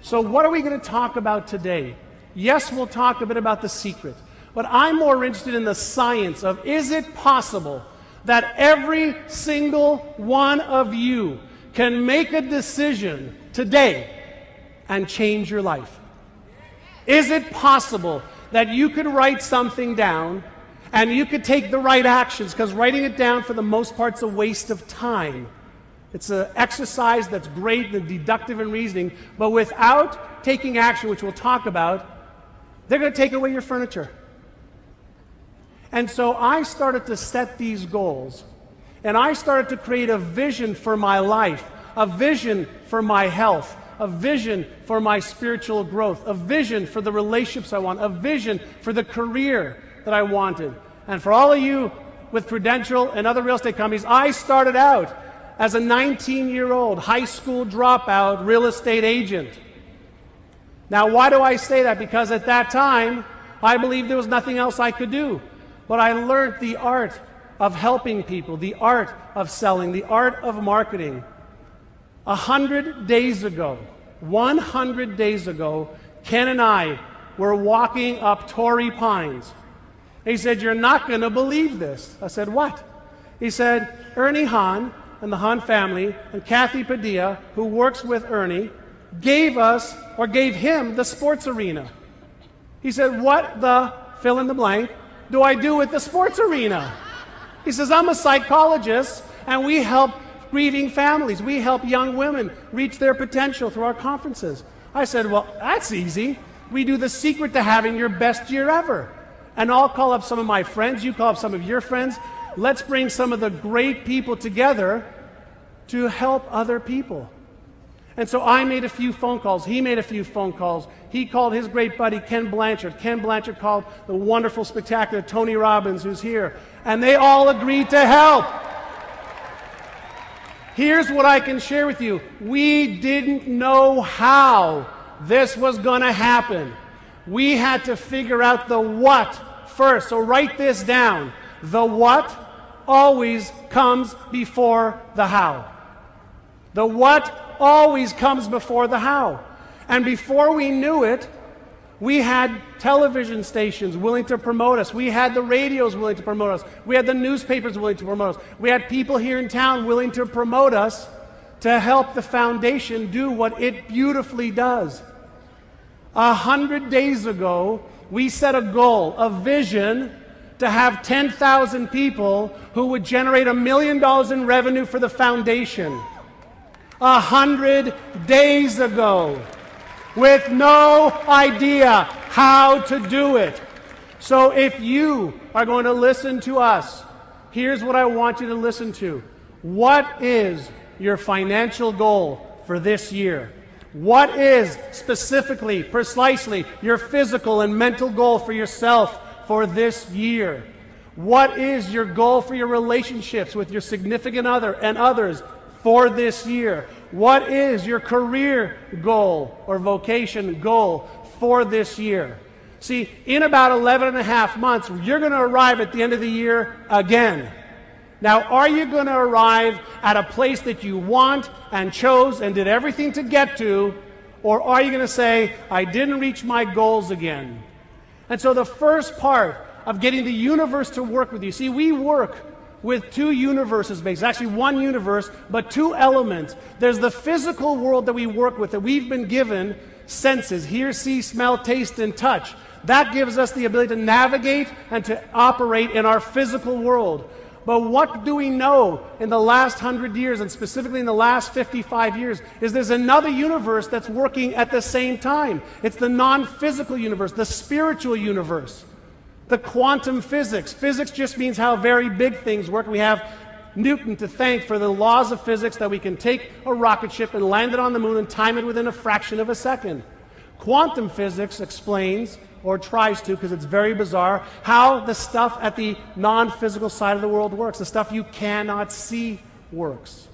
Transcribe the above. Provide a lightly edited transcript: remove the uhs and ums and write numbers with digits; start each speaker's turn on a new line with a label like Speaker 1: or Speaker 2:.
Speaker 1: So what are we going to talk about today? Yes, we'll talk a bit about the secret, but I'm more interested in the science of, is it possible that every single one of you can make a decision today and change your life? Is it possible that you could write something down and you could take the right actions? Because writing it down for the most part is a waste of time. It's an exercise that's great, the deductive and reasoning, but without taking action, which we'll talk about, they're going to take away your furniture. And so I started to set these goals, and I started to create a vision for my life, a vision for my health, a vision for my spiritual growth, a vision for the relationships I want, a vision for the career that I wanted. And for all of you with Prudential and other real estate companies, I started out as a 19-year-old high school dropout real estate agent. Now, why do I say that? Because at that time, I believed there was nothing else I could do. But I learned the art of helping people, the art of selling, the art of marketing. 100 days ago, 100 days ago, Ken and I were walking up Torrey Pines. He said, "You're not going to believe this." I said, "What?" He said, "Ernie Hahn and the Hahn family and Kathy Padilla, who works with Ernie, gave him the sports arena." He said, "What the fill in the blank do I do with the sports arena?" He says, "I'm a psychologist and we help grieving families. We help young women reach their potential through our conferences." I said, "Well, that's easy. We do the secret to having your best year ever. And I'll call up some of my friends, you call up some of your friends. Let's bring some of the great people together to help other people." And so I made a few phone calls. He made a few phone calls. He called his great buddy, Ken Blanchard. Ken Blanchard called the wonderful, spectacular Tony Robbins, who's here. And they all agreed to help. Here's what I can share with you. We didn't know how this was going to happen. We had to figure out the what first. So write this down. The what always comes before the how. The what always comes before the how. And before we knew it, we had television stations willing to promote us. We had the radios willing to promote us. We had the newspapers willing to promote us. We had people here in town willing to promote us to help the foundation do what it beautifully does. 100 days ago, we set a goal, a vision, to have 10,000 people who would generate $1 million in revenue for the foundation. 100 days ago, with no idea how to do it. So if you are going to listen to us, here's what I want you to listen to. What is your financial goal for this year? What is specifically, precisely, your physical and mental goal for yourself for this year? What is your goal for your relationships with your significant other and others for this year? What is your career goal or vocation goal for this year? See, in about 11 and a half months, you're going to arrive at the end of the year again. Now, are you going to arrive at a place that you want and chose and did everything to get to, or are you going to say, "I didn't reach my goals again"? And so the first part of getting the universe to work with you, see, we work with two universes, basically. Actually, one universe, but two elements. There's the physical world that we work with, that we've been given senses, hear, see, smell, taste, and touch. That gives us the ability to navigate and to operate in our physical world. But what do we know in the last 100 years, and specifically in the last 55 years, is there's another universe that's working at the same time. It's the non-physical universe, the spiritual universe. The quantum physics. Physics just means how very big things work. We have Newton to thank for the laws of physics that we can take a rocket ship and land it on the moon and time it within a fraction of a second. Quantum physics explains, or tries to, because it's very bizarre, how the stuff at the non-physical side of the world works. The stuff you cannot see works.